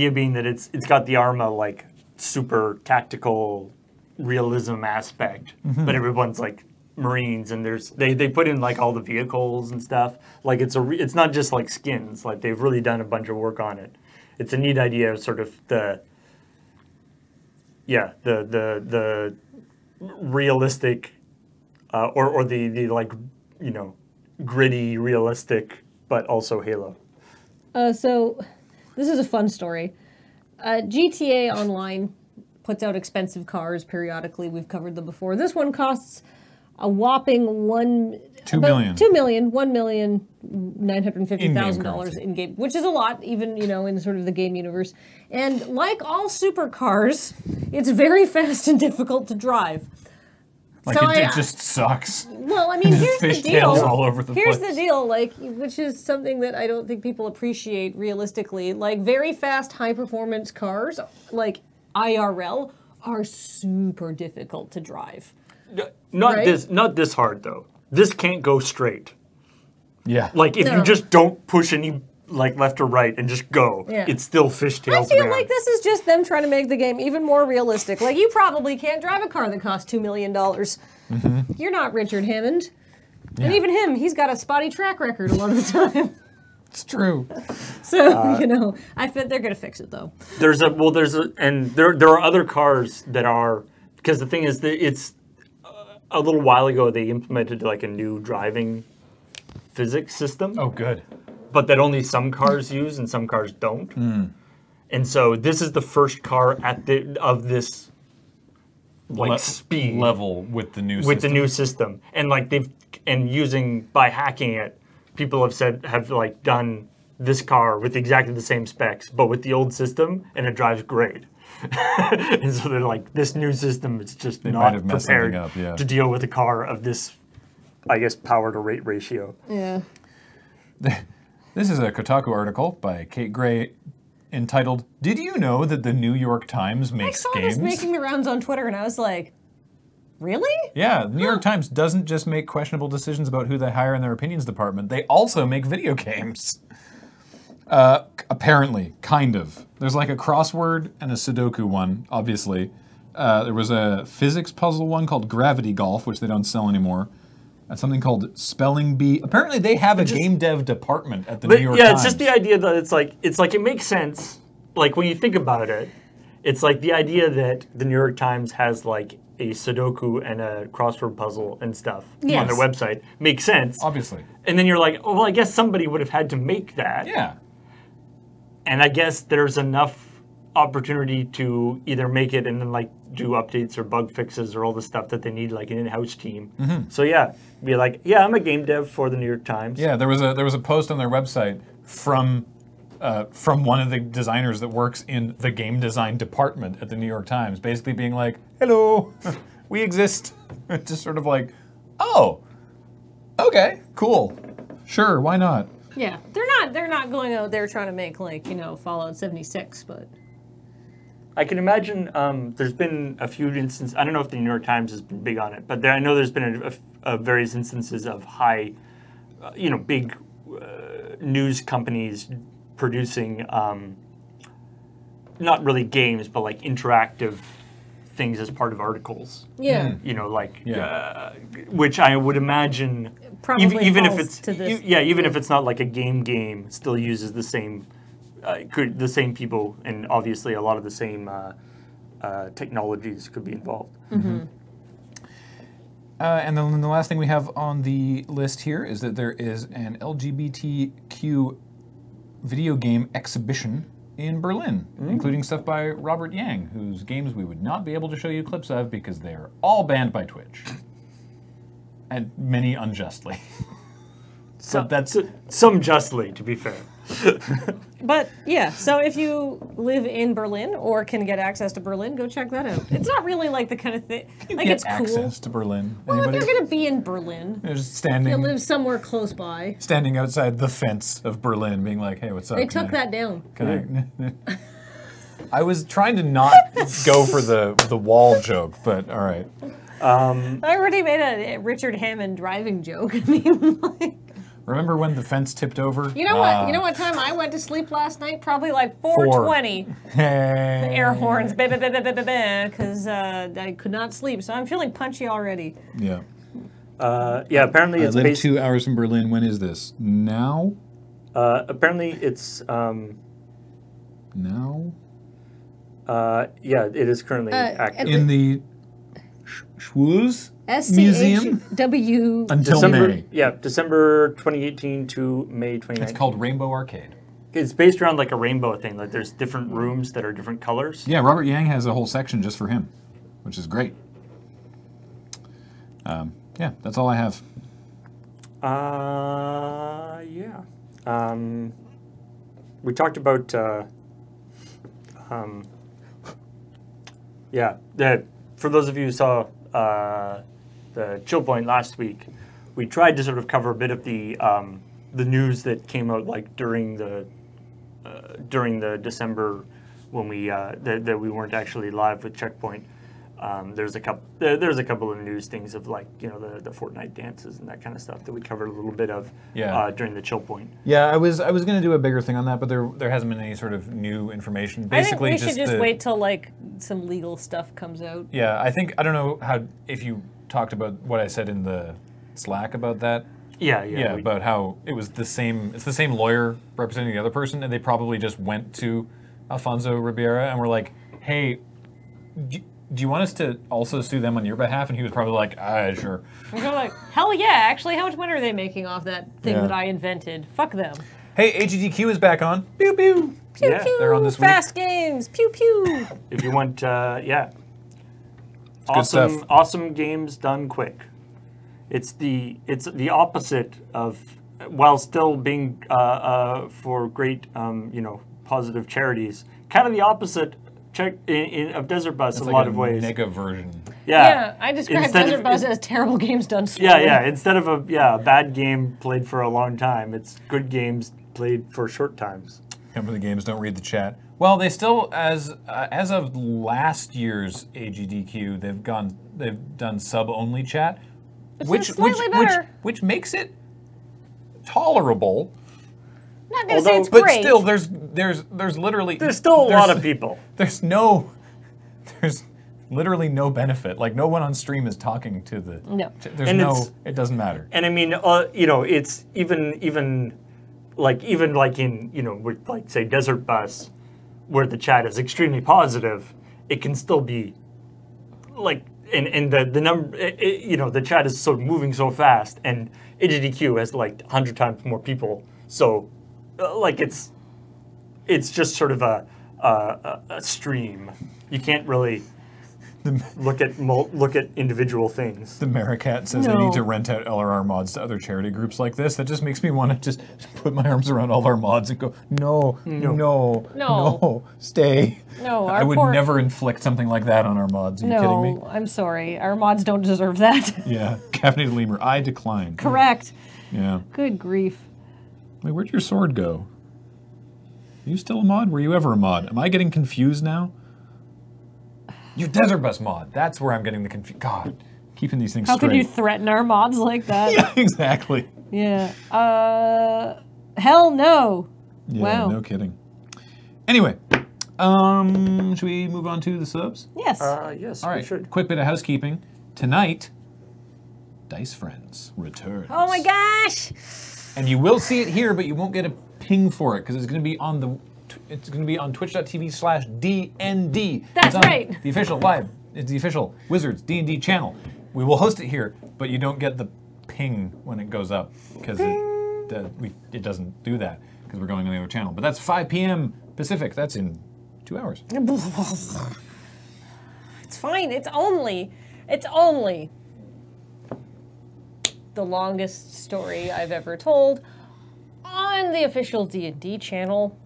being that it's got the Arma like super tactical realism aspect, but everyone's like Marines, and they put in like all the vehicles and stuff. Like it's not just like skins. Like they've really done a bunch of work on it. It's a neat idea of sort of the realistic or the like gritty realistic, but also Halo. So this is a fun story. GTA Online puts out expensive cars periodically. We've covered them before. This one costs a whopping $1,950,000 in game, which is a lot, even in sort of the game universe. And like all supercars, it's very fast and difficult to drive. Like so it just sucks. Well, I mean, here's the deal. All over the here's place. the deal, which is something that I don't think people appreciate realistically. Like very fast, high performance cars, like IRL, are super difficult to drive. Not this hard though. This can't go straight. Yeah. Like if you just don't push any like left or right and just go, it's still fishtails. I feel like this is just them trying to make the game even more realistic. Like you probably can't drive a car that costs $2 million. You're not Richard Hammond. Yeah. And even him, he's got a spotty track record a lot of the time. It's true. So, I think they're going to fix it though. There are other cars that are, because the thing is that it's a little while ago they implemented like a new driving physics system. Oh, good. But that only some cars use and some cars don't. And so this is the first car of this speed level with the new system. And like by hacking it, people have like done this car with exactly the same specs, but with the old system, and it drives great. And so they're like, this new system is just not prepared to deal with a car of this, I guess, power to rate ratio. Yeah. This is a Kotaku article by Kate Gray entitled, "Did you know that the New York Times makes games?" I saw this making the rounds on Twitter, and I was like, really? Yeah, the New York Times doesn't just make questionable decisions about who they hire in their opinions department. They also make video games. Apparently, kind of. There's like a crossword and a Sudoku one, obviously. There was a physics puzzle one called Gravity Golf, which they don't sell anymore. And something called Spelling Bee. Apparently, they have a game dev department at the New York Times. Yeah, it's just the idea that it's like it makes sense. Like when you think about it, it's like the idea that the New York Times has like a Sudoku and a crossword puzzle and stuff on their website makes sense. Obviously. And then you're like, oh, well, I guess somebody would have had to make that. Yeah. And I guess there's enough opportunity to either make it and then like do updates or bug fixes or all the stuff that they need, like an in-house team. Mm-hmm. So yeah, be like, yeah, I'm a game dev for the New York Times. Yeah, there was a post on their website from one of the designers that works in the game design department at the New York Times, basically being like, "Hello, we exist." Just sort of like, "Oh, okay, cool, sure, why not?" Yeah, they're not going out there trying to make like, Fallout 76, but I can imagine there's been a few instances. I don't know if the New York Times has been big on it, but I know there's been various instances of high, big news companies producing not really games, but like interactive things as part of articles. Yeah. Which I would imagine, probably even if falls it's to this. even if it's not like a game, still uses the same people, and obviously a lot of the same technologies could be involved. Mm-hmm. And then the last thing we have on the list here is that there is an LGBTQ video game exhibition in Berlin, including stuff by Robert Yang, whose games we would not be able to show you clips of because they are all banned by Twitch. And many unjustly. Some justly, to be fair. But yeah, so if you live in Berlin or can get access to Berlin, go check that out. It's not really like the kind of thing, like it's cool. Access to Berlin. Well, Anybody? if you're gonna be in Berlin, They're just standing. you live somewhere close by. Standing outside the fence of Berlin, being like, "Hey, what's up?" They took that down. Can I? I was trying to not go for the wall joke, but all right. I already made a Richard Hammond driving joke. I mean, like. Remember when the fence tipped over? You know what? You know what time I went to sleep last night? Probably like 4:20. The air horns, because I could not sleep. So I'm feeling punchy already. Yeah. Apparently it's I live based 2 hours from Berlin. When is this? Now? Apparently it's Now? it is currently active. In the Schwooz Museum? SCHW. Until December, May. Yeah, December 2018 to May 2019. It's called Rainbow Arcade. It's based around like a rainbow thing. Like there's different rooms that are different colors. Yeah, Robert Yang has a whole section just for him, which is great. Yeah, that's all I have. We talked about for those of you who saw the CheckPoint last week, we tried to sort of cover a bit of the news that came out like during the December when we that we weren't actually live with CheckPoint. There's a couple of news things of like the Fortnite dances and that kind of stuff that we covered a little bit of during the CheckPoint. Yeah, I was going to do a bigger thing on that, but there hasn't been any sort of new information. Basically, I think we should just wait till like some legal stuff comes out. Yeah, I don't know if you talked about what I said in the Slack about that. Yeah, about how it was the same. It's the same lawyer representing the other person, and they probably just went to Alfonso Ribeira and were like, "Hey, do you want us to also sue them on your behalf?" And he was probably like, sure. And they're like, hell yeah, actually, how much money are they making off that thing that I invented? Fuck them. Hey, AGDQ is back on. Pew pew. Pew Yeah, pew. they're on this week. Fast games. Pew pew. If you want, yeah. good stuff. Awesome games done quick. It's the opposite of, while still being for great positive charities, kind of the opposite of Desert Bus It's in like a lot of ways. Mega version. Yeah, I describe Instead Desert of- Bus as terrible games done slowly. Yeah. Instead of a bad game played for a long time, it's good games played for short times. Come for the games, don't read the chat. Well, they still, as of last year's AGDQ, they've done sub-only chat, Which is slightly better. which makes it tolerable. Not gonna say it's But great. still, there's literally There's still a lot of people. There's literally no benefit. Like no one on stream is talking to the. No. There's And it doesn't matter. And I mean, it's even like in with like say Desert Bus, where the chat is extremely positive, it can still be like and the number the chat is so moving so fast, and AGDQ has like 100 times more people, so like it's just sort of a stream. You can't really look at individual things. The Maricat says they need to rent out LRR mods to other charity groups like this. That just makes me want to just put my arms around all our mods and go, no, stay. No, I would never inflict something like that on our mods. Are you kidding me? No, I'm sorry. Our mods don't deserve that. Yeah, caffeinated lemur. I decline. Correct. Yeah. Good grief. Wait, where'd your sword go? Are you still a mod? Were you ever a mod? Am I getting confused now? Your Desert Bus mod. That's where I'm getting the confusion. God, keeping these things How straight. could you threaten our mods like that? Yeah, exactly. Yeah. Hell no. Yeah, Wow. no kidding. Anyway, should we move on to the subs? Yes. Yes, All we right, should. quick bit of housekeeping. Tonight, Dice Friends returns. Oh my gosh. And you will see it here, but you won't get a ping for it because it's going to be on twitch.tv/DND. That's It's on right. The official live. It's the official Wizards D&D channel. We will host it here, but you don't get the ping when it goes up because it doesn't do that because we're going on the other channel. But that's 5 p.m. Pacific. That's in 2 hours. It's fine. It's only the longest story I've ever told on the official D&D channel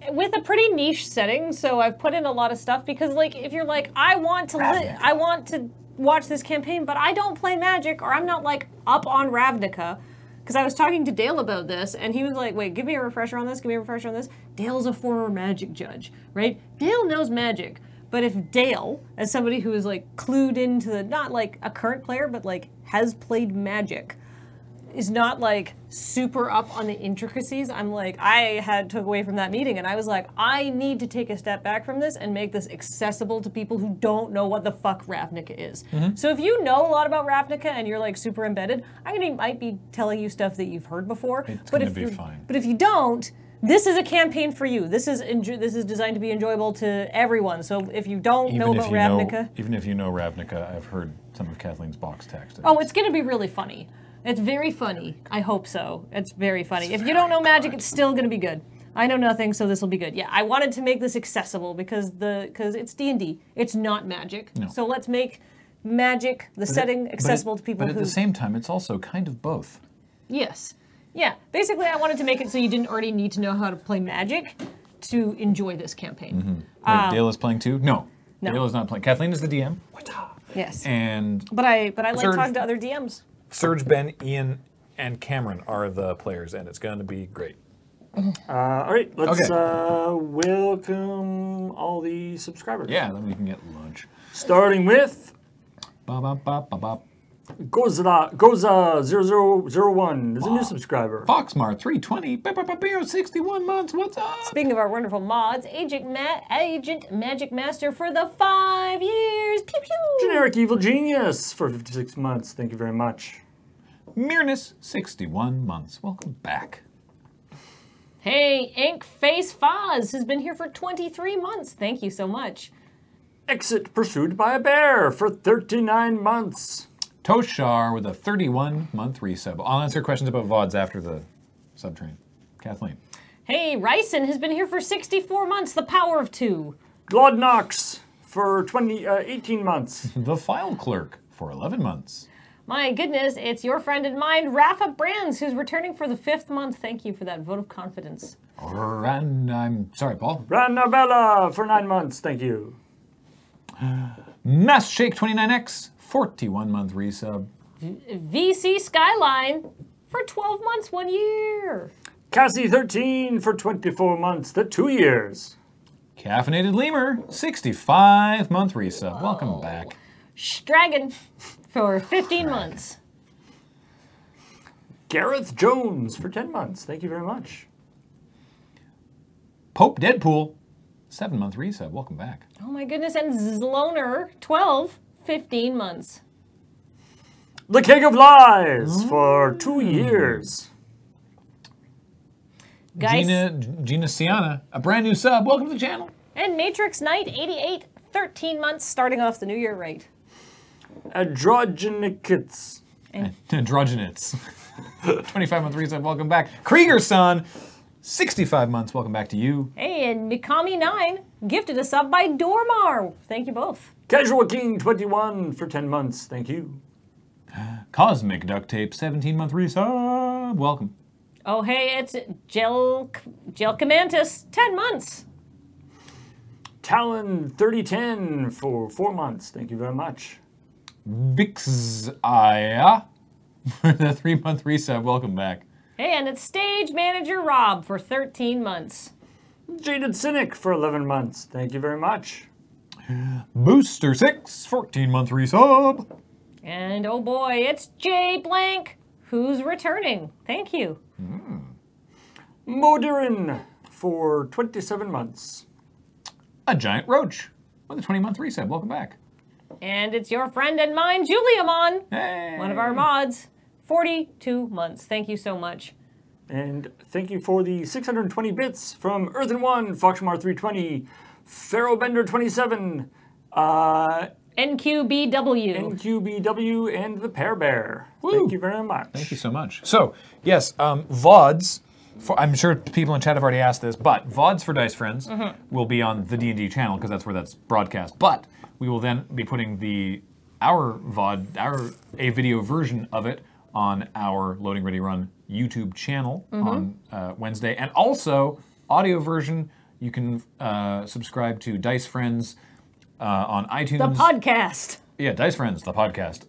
with a pretty niche setting. So I've put in a lot of stuff because, like, if you're like, I want to watch this campaign, but I don't play Magic, or I'm not like up on Ravnica. Because I was talking to Dale about this, and he was like, wait, give me a refresher on this, give me a refresher on this. Dale's a former Magic judge, right? Dale knows Magic. But if Dale, as somebody who is like clued into the, not like a current player, but like has played Magic, is not like super up on the intricacies, I'm like, I took away from that meeting and I was like, I need to take a step back from this and make this accessible to people who don't know what the fuck Ravnica is. So if you know a lot about Ravnica and you're like super embedded, might be telling you stuff that you've heard before. It's but gonna if be you- fine. But if you don't, this is a campaign for you. This is designed to be enjoyable to everyone. So if you don't know about Ravnica, Even if you know Ravnica, I've heard some of Kathleen's box text. oh, it's going to be really funny. It's very funny. I hope so. It's very funny. If you don't know Magic, it's still going to be good. I know nothing, so this will be good. Yeah, I wanted to make this accessible because it's D&D. It's not Magic. No. So let's make Magic, the setting, accessible to people But at who... the same time, it's also kind of both. Yes. Yeah. Basically, I wanted to make it so you didn't already need to know how to play Magic to enjoy this campaign. Wait, Dale is playing too? No. No. Dale is not playing. Kathleen is the DM. Yes. And But I like Surge. talking to other DMs. Serge, Ben, Ian, and Cameron are the players, and it's going to be great. All right, let's Okay. welcome all the subscribers. Yeah, then we can get lunch. Starting with Ba ba ba ba ba. Goza0001 is a new subscriber. Foxmar 320. 61 months. What's up? Speaking of our wonderful mods, Agent Magic Master for the 5 years. Pew pew. Generic Evil Genius for 56 months. Thank you very much. Mirnus 61 months. Welcome back. Hey, Ink Face Foz has been here for 23 months. Thank you so much. Exit Pursued by a Bear for 39 months. Toshar with a 31-month resub. I'll answer questions about VODs after the subtrain. Kathleen. Hey, Ryson has been here for 64 months, the power of 2. Glodnox for 18 months. The File Clerk for 11 months. My goodness, it's your friend and mine, Rafa Brands, who's returning for the 5th month. Thank you for that vote of confidence. And I'm sorry, Paul. Ranabella for 9 months. Thank you. Mass Shake 29X, 41-month resub. VC Skyline for 12 months, 1 year. Cassie 13 for 24 months, 2 years. Caffeinated Lemur, 65-month resub. Welcome back. Stragon for 15 months. Gareth Jones for 10 months. Thank you very much. Pope Deadpool, 7-month resub. Welcome back. Oh my goodness, and Zloner, 15 months. The King of Lies for 2 years. Guys. Gina Siana, a brand new sub. Welcome to the channel. And Matrix Knight, 88, 13 months, starting off the new year right. Androgenikits. Androgenits. 25-month resub. Welcome back. Krieger-san, 65 months. Welcome back to you. Hey, and Mikami9 gifted a sub by Dormar. Thank you both. Casual King 21 for 10 months. Thank you. Cosmic Duct Tape, 17-month resub. Welcome. Oh, hey, it's Gelcamantis, 10 months. Talon 3010 for 4 months. Thank you very much. Vixaya for the 3-month resub. Welcome back. Hey, and it's Stage Manager Rob for 13 months. Jaded Cynic for 11 months. Thank you very much. Booster 6, 14-month resub. And oh boy, it's J Blank, who's returning. Thank you. Modirin for 27 months. A Giant Roach with a 20-month resub. Welcome back. And it's your friend and mine, Juliamon, Hey. one of our mods, 42 months. Thank you so much. And thank you for the 620 bits from Earthen One, Foxmar 320, Pharaohbender 27, NQBW, and the Pear Bear. Woo. Thank you very much. Thank you so much. So, yes, VODs, I'm sure people in chat have already asked this, but VODs for Dice Friends will be on the D&D channel because that's where that's broadcast. But we will then be putting our VOD, a video version of it on our Loading Ready Run YouTube channel on Wednesday. And also, audio version, you can subscribe to Dice Friends on iTunes. The podcast. Yeah, Dice Friends, the podcast.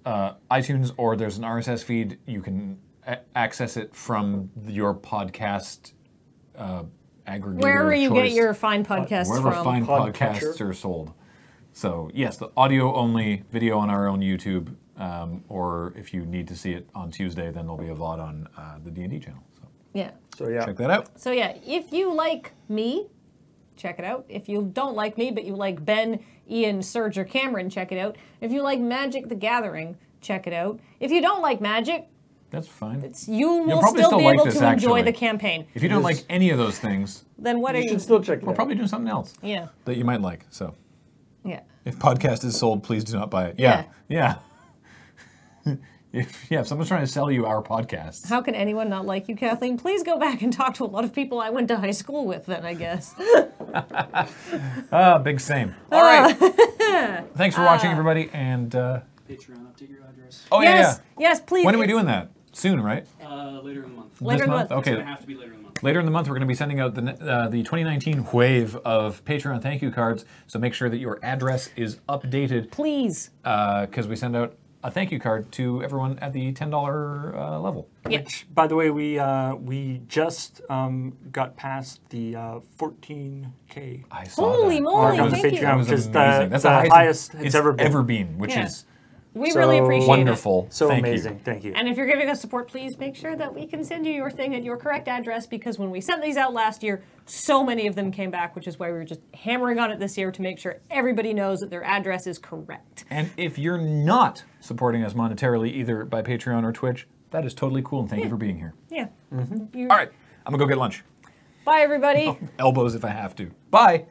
iTunes, or there's an RSS feed. You can access it from your podcast aggregator Wherever you choice. get your fine podcasts Wherever from. fine podcasts Podcatcher. are sold. So, yes, the audio only, video on our own YouTube, or if you need to see it on Tuesday, then there'll be a VOD on the D&D channel. So Yeah. So yeah. check that out. So yeah, if you like me, check it out. If you don't like me, but you like Ben, Ian, Serge, or Cameron, check it out. If you like Magic the Gathering, check it out. If you don't like Magic, That's fine. you will probably still still be like able this, to enjoy actually. the campaign. If you don't like any of those things, Then what are You you? should still check it we're out. probably doing something else Yeah. that you might like. So, Yeah. if podcast is sold, please do not buy it. Yeah. If someone's trying to sell you our podcasts. How can anyone not like you, Kathleen? Please go back and talk to a lot of people I went to high school with then, I guess. Big same. All right. Thanks for watching, everybody. And, Patreon, update your address. oh, Yes, yeah. yes, please. When are we doing that? Soon, right? Later in the month. Later This in the month? month. It's Okay. going to have to be later in the month. Later in the month, we're going to be sending out the 2019 wave of Patreon thank you cards. So make sure that your address is updated Please. because we send out a thank you card to everyone at the $10 level. Yeah. Which, by the way, we just got past the 14K I saw Holy that. moly, mark on the thank you. Patreon, That was which is amazing. That's the highest it's ever been. which Yeah. is We So really appreciate it. wonderful. So Thank amazing. You. Thank you. And if you're giving us support, please make sure that we can send you your thing at your correct address, because when we sent these out last year, so many of them came back, which is why we were just hammering on it this year to make sure everybody knows that their address is correct. And if you're not supporting us monetarily, either by Patreon or Twitch, that is totally cool, and thank you for being here. Yeah. All right, I'm going to go get lunch. Bye, everybody. Elbows if I have to. Bye.